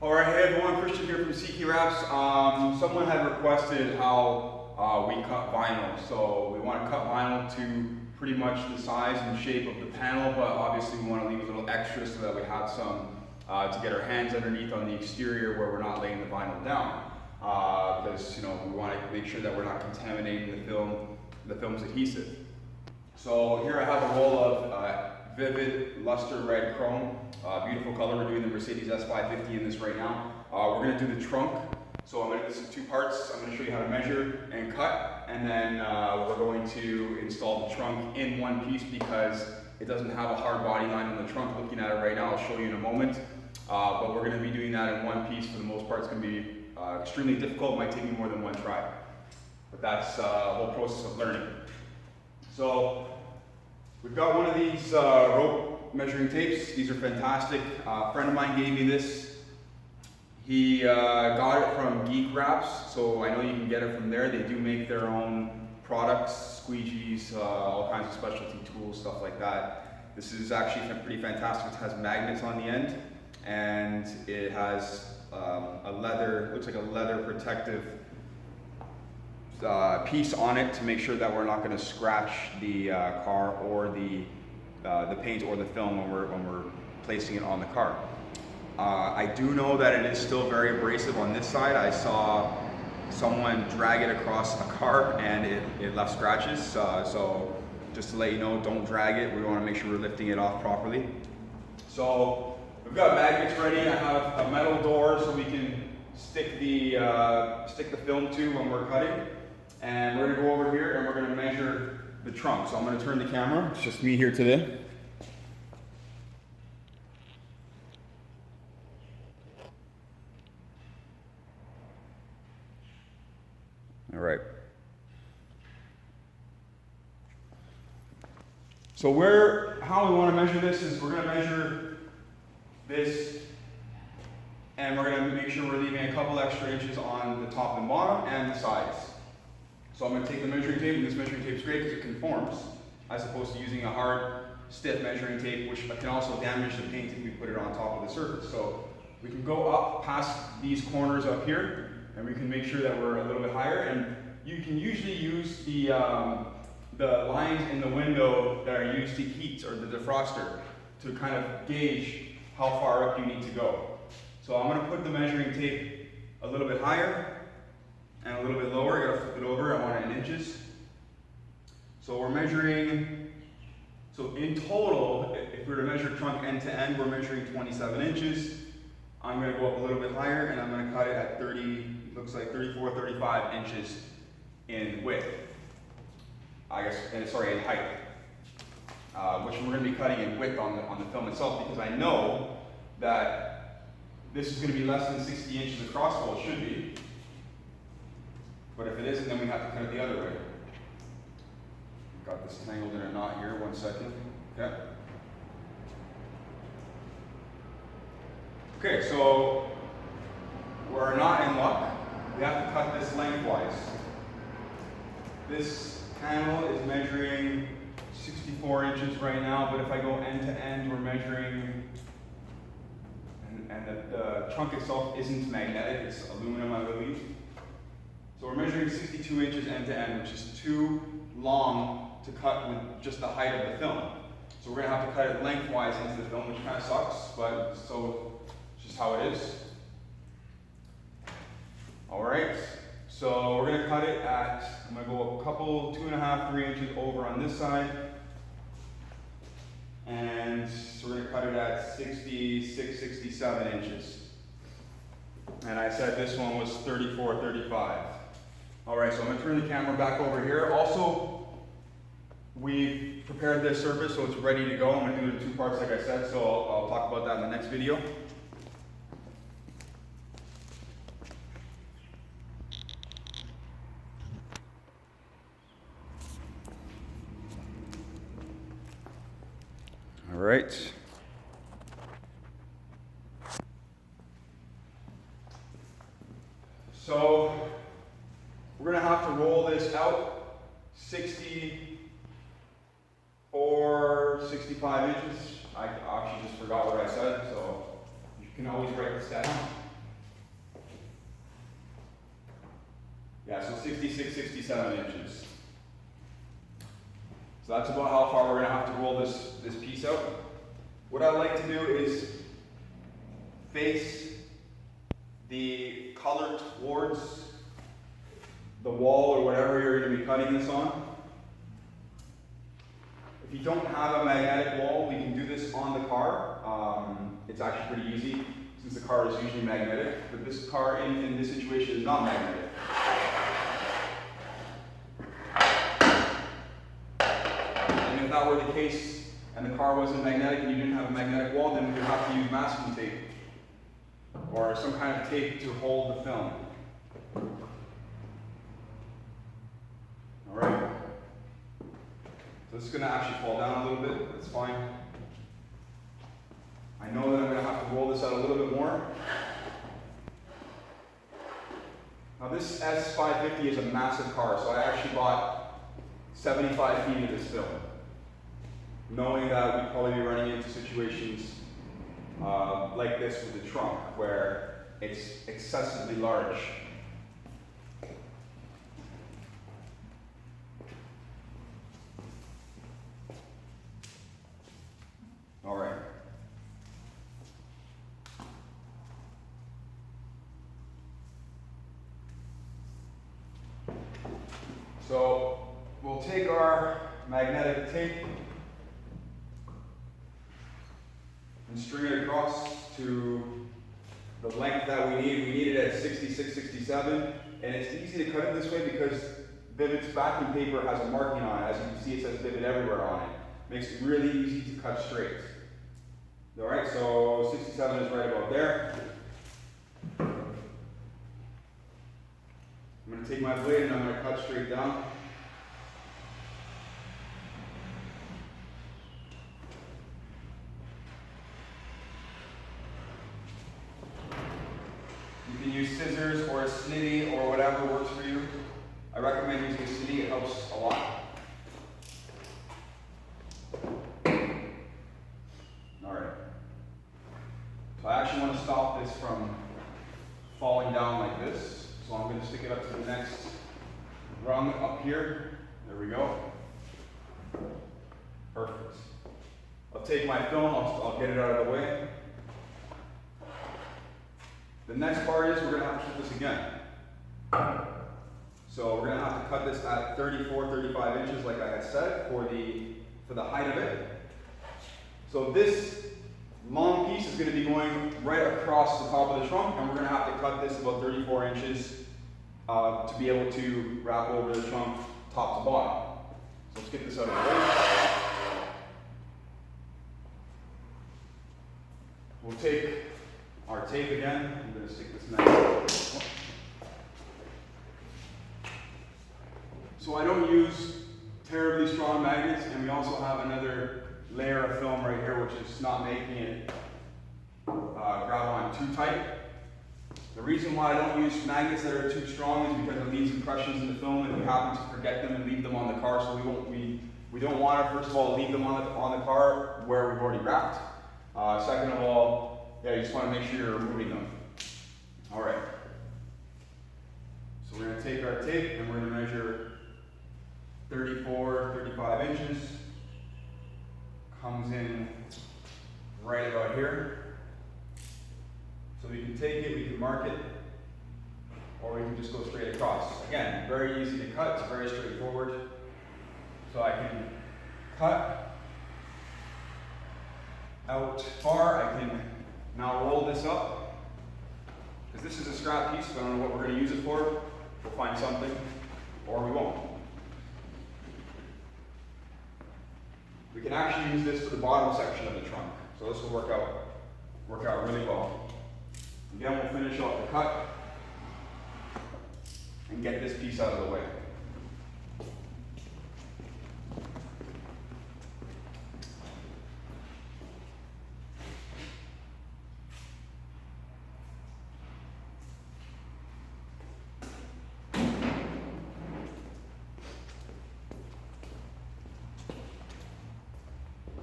Alright, hey everyone, Christian here from CK Wraps. Someone had requested how we cut vinyl. So we want to cut vinyl to pretty much the size and shape of the panel, but obviously we want to leave a little extra so that we have some to get our hands underneath on the exterior where we're not laying the vinyl down. Because we want to make sure that we're not contaminating the film's adhesive. So here I have a roll of vivid luster red chrome, beautiful color. We're doing the Mercedes S550 in this right now. We're going to do the trunk. So I'm going to do this in two parts. I'm going to show you how to measure and cut, and then we're going to install the trunk in one piece because it doesn't have a hard body line on the trunk. Looking at it right now, I'll show you in a moment. But we're going to be doing that in one piece. For the most part, it's going to be extremely difficult. It might take me more than one try. But that's the whole process of learning. So we've got one of these rope measuring tapes. These are fantastic. A friend of mine gave me this. He got it from Geek Wraps, so I know you can get it from there. They do make their own products, squeegees, all kinds of specialty tools, stuff like that. This is actually pretty fantastic. It has magnets on the end, and it has a leather, looks like a leather protective piece on it to make sure that we're not going to scratch the car or the paint or the film when we're placing it on the car. I do know that it is still very abrasive on this side. I saw someone drag it across a car and it left scratches. So just to let you know, don't drag it. We want to make sure we're lifting it off properly. So we've got magnets ready. I have a metal door so we can stick the film to when we're cutting. And we're going to go over here and we're going to measure the trunk. So I'm going to turn the camera. It's just me here today. All right. So how we want to measure this is we're going to measure this, and we're going to make sure we're leaving a couple extra inches on the top and bottom and the sides. So I'm going to take the measuring tape, and this measuring tape is great because it conforms, as opposed to using a hard, stiff measuring tape, which can also damage the paint if we put it on top of the surface. So we can go up past these corners up here, and we can make sure that we're a little bit higher. And you can usually use the lines in the window that are used to heat, or the defroster, to kind of gauge how far up you need to go. So I'm going to put the measuring tape a little bit higher and a little bit lower. I got to flip it over. I want it in inches. So we're measuring, so in total, if we were to measure trunk end to end, we're measuring 27 inches. I'm going to go up a little bit higher, and I'm going to cut it at 34, 35 inches in width. In height. Which we're going to be cutting in width on the film itself, because I know that this is going to be less than 60 inches across. Well, it should be. But if it isn't, then we have to cut it the other way. Got this tangled in a knot here. 1 second. Okay. Okay, so we're not in luck. We have to cut this lengthwise. This panel is measuring 64 inches right now, but if I go end to end, we're measuring, and the trunk itself isn't magnetic, it's aluminum, I believe. So we're measuring 62 inches end to end, which is too long to cut with just the height of the film. So we're going to have to cut it lengthwise into the film, which kind of sucks, but so it's just how it is. All right. So we're going to cut it at, I'm going to go a couple, 2.5, 3 inches over on this side. And so we're going to cut it at 66, 67 inches. And I said this one was 34, 35. All right, so I'm going to turn the camera back over here. Also, we've prepared this surface so it's ready to go. I'm going to do it in two parts like I said, so I'll talk about that in the next video. All right. So we're going to have to roll this out 64, 65 inches. I actually just forgot what I said, so you can always write this down. Yeah, so 66, 67 inches. So that's about how far we're going to have to roll this piece out. What I like to do is face the color towards the wall or whatever you're going to be cutting this on. If you don't have a magnetic wall, we can do this on the car. It's actually pretty easy since the car is usually magnetic, but this car in this situation is not magnetic. And if that were the case and the car wasn't magnetic and you didn't have a magnetic wall, then we would have to use masking tape or some kind of tape to hold the film. All right. So this is going to actually fall down a little bit. That's fine. I know that I'm going to have to roll this out a little bit more. Now this S550 is a massive car, so I actually bought 75 feet of this film, knowing that we'd probably be running into situations like this with the trunk, where it's excessively large. All right. So we'll take our magnetic tape and string it across to the length that we need. We need it at 66, 67, and it's easy to cut it this way because Vivid's backing paper has a marking on it. As you can see, it says Vivid everywhere on it. Makes it really easy to cut straight. All right, so 67 is right about there. I'm going to take my blade and I'm going to cut straight down. You can use scissors or a snitty or whatever works for you. I recommend using a snitty, it helps a lot. Alright. So I actually want to stop this from falling down like this. So I'm going to stick it up to the next rung up here. There we go. Perfect. I'll take my film, I'll get it out of the way. The next part is we're going to have to cut this again. So we're going to have to cut this at 34, 35 inches like I had said for the height of it. So this long piece is going to be going right across the top of the trunk, and we're going to have to cut this about 34 inches to be able to wrap over the trunk top to bottom. So let's get this out of the way. We'll take our tape again. I'm going to stick this nice. So I don't use terribly strong magnets, and we also have another layer of film right here which is not making it grab on too tight. The reason why I don't use magnets that are too strong is because it leaves impressions in the film if we happen to forget them and leave them on the car. So we don't want to, first of all, leave them on the car where we've already wrapped. Second of all, yeah, you just want to make sure you're removing them. All right. So we're going to take our tape and we're going to measure 34, 35 inches. Comes in right about here. So we can take it, we can mark it, or we can just go straight across. Again, very easy to cut, it's very straightforward. So I can cut out far, I can now roll this up. Because this is a scrap piece, so I don't know what we're going to use it for. We'll find something, or we won't. We can actually use this for the bottom section of the trunk. So this will work out really well. Again, we'll finish off the cut and get this piece out of the way.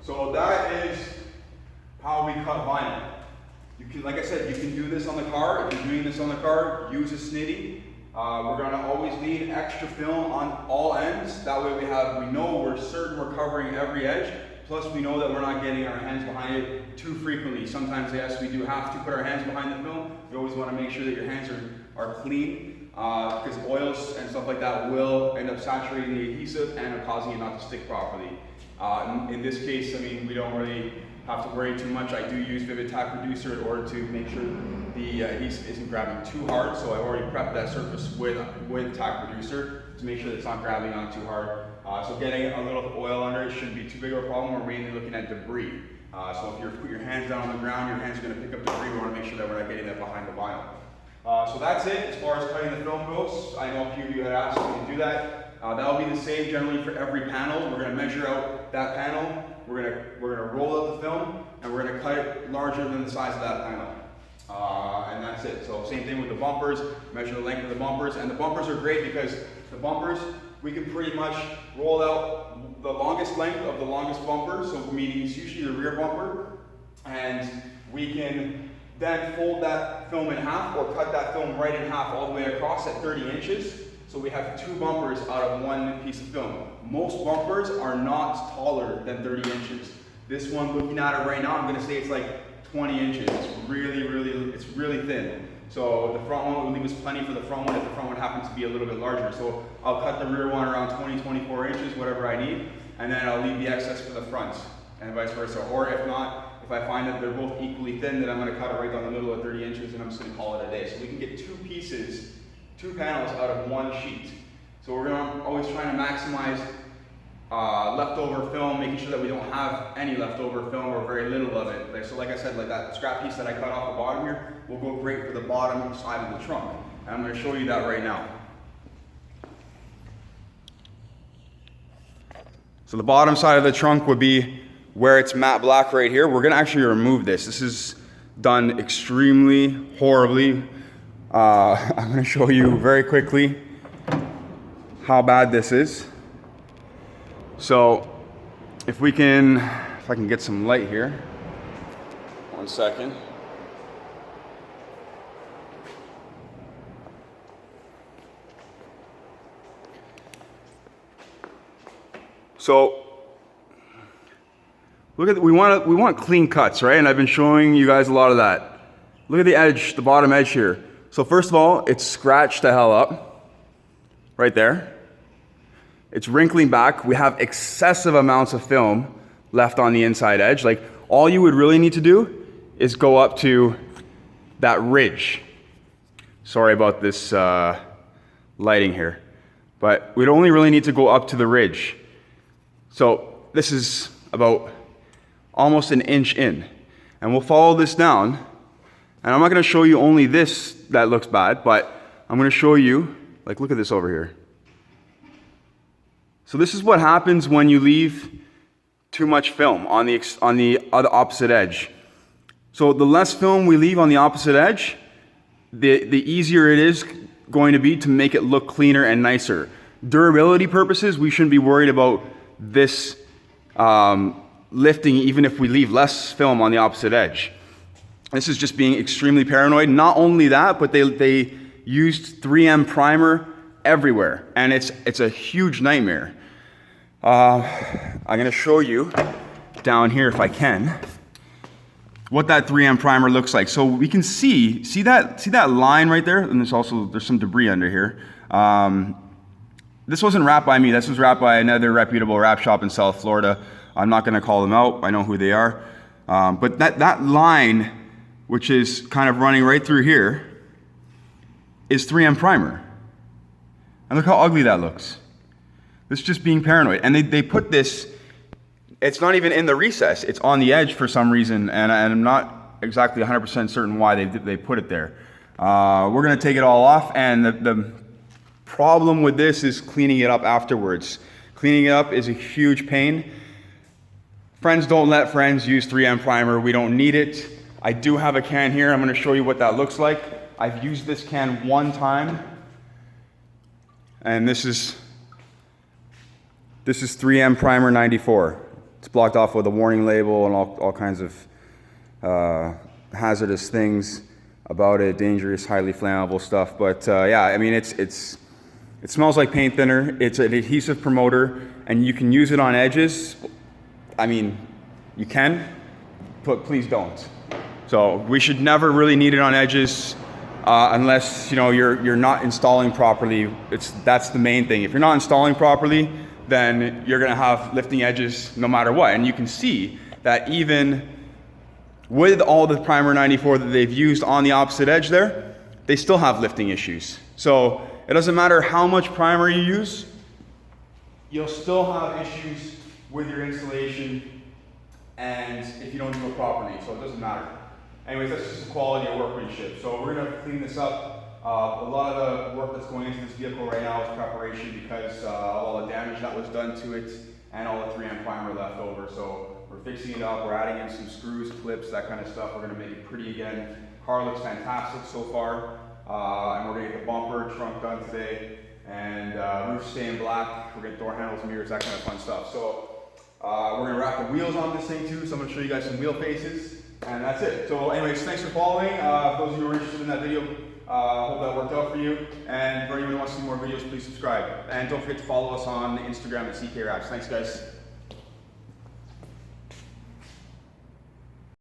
So that is how we cut vinyl. You can, like I said, you can do this on the car. If you're doing this on the car, use a snitty. We're going to always leave extra film on all ends. That way we know we're certain we're covering every edge. Plus we know that we're not getting our hands behind it too frequently. Sometimes, yes, we do have to put our hands behind the film. You always want to make sure that your hands are clean, because oils and stuff like that will end up saturating the adhesive and are causing it not to stick properly. In this case, I mean, we don't really have to worry too much. I do use Vivid Tack Reducer in order to make sure the adhesive isn't grabbing too hard. So I've already prepped that surface with Tack Reducer to make sure that it's not grabbing on too hard. So getting a little oil under it shouldn't be too big of a problem. We're mainly looking at debris. So if you put your hands down on the ground, your hands are going to pick up debris. We want to make sure that we're not getting that behind the vinyl. So that's it as far as cutting the film goes. I know a few of you had asked me to do that. That'll be the same generally for every panel. We're going to measure out that panel. We're going to roll out the film, and we're going to cut it larger than the size of that panel. And that's it. So same thing with the bumpers. Measure the length of the bumpers, and the bumpers are great because the bumpers, we can pretty much roll out the longest length of the longest bumper, so meaning it's usually the rear bumper, and we can then fold that film in half or cut that film right in half all the way across at 30 inches. So we have two bumpers out of one piece of film. Most bumpers are not taller than 30 inches. This one, looking at it right now, I'm going to say it's like 20 inches. It's really thin. So the front one will leave us plenty for the front one if the front one happens to be a little bit larger. So I'll cut the rear one around 20, 24 inches, whatever I need, and then I'll leave the excess for the front, and vice versa. Or if not, if I find that they're both equally thin, then I'm going to cut it right down the middle at 30 inches, and I'm just going to call it a day. So we can get two panels out of one sheet. So we're always trying to maximize leftover film, making sure that we don't have any leftover film or very little of it. So like I said, like that scrap piece that I cut off the bottom here will go great for the bottom side of the trunk. And I'm going to show you that right now. So the bottom side of the trunk would be where it's matte black right here. We're going to actually remove this. This is done extremely horribly. I'm going to show you very quickly how bad this is. So if I can get some light here. 1 second. So look at we want clean cuts, right? And I've been showing you guys a lot of that. Look at the edge, the bottom edge here. So first of all, it's scratched the hell up right there. It's wrinkling back. We have excessive amounts of film left on the inside edge. Like, all you would really need to do is go up to that ridge. Sorry about this lighting here, but we'd only really need to go up to the ridge. So this is about almost an inch in, and we'll follow this down. And I'm not going to show you only this that looks bad, but I'm going to show you, like, look at this over here. So this is what happens when you leave too much film on the opposite edge. So the less film we leave on the opposite edge, the easier it is going to be to make it look cleaner and nicer. Durability purposes, we shouldn't be worried about this lifting even if we leave less film on the opposite edge. This is just being extremely paranoid. Not only that, but they used 3M primer everywhere, and it's a huge nightmare. I'm going to show you down here, if I can, what that 3M primer looks like. So we can see that line right there, and there's some debris under here. This wasn't wrapped by me. This was wrapped by another reputable wrap shop in South Florida. I'm not going to call them out. I know who they are. But that line, which is kind of running right through here, is 3M primer. And look how ugly that looks. This is just being paranoid. And they put this, it's not even in the recess. It's on the edge for some reason, and I'm not exactly 100% certain why they put it there. We're going to take it all off, and the problem with this is cleaning it up afterwards. Cleaning it up is a huge pain. Friends don't let friends use 3M primer. We don't need it. I do have a can here. I'm going to show you what that looks like. I've used this can one time, and this is 3M Primer 94. It's blocked off with a warning label and all kinds of hazardous things. about it. Dangerous, highly flammable stuff. But yeah, I mean, it smells like paint thinner. It's an adhesive promoter, and you can use it on edges. I mean, you can, but please don't. So we should never really need it on edges unless you're not installing properly. That's the main thing. If you're not installing properly, then you're gonna have lifting edges no matter what. And you can see that even with all the primer 94 that they've used on the opposite edge there, they still have lifting issues. So it doesn't matter how much primer you use, you'll still have issues with your installation and if you don't do it properly, so it doesn't matter. Anyways, that's just the quality of workmanship. So we're gonna clean this up. A lot of the work that's going into this vehicle right now is preparation because of all the damage that was done to it and all the 3M primer left over. So we're fixing it up, we're adding in some screws, clips, that kind of stuff. We're gonna make it pretty again. Car looks fantastic so far. And we're gonna get the bumper, trunk done today, and roof staying black. We're gonna get door handles, mirrors, that kind of fun stuff. So we're gonna wrap the wheels on this thing too, so I'm gonna show you guys some wheel faces, and that's it. So anyways, thanks for following. For those of you who are interested in that video, hope that worked out for you. And for anyone who wants to see more videos, please subscribe. And don't forget to follow us on Instagram at CK Wraps. Thanks guys.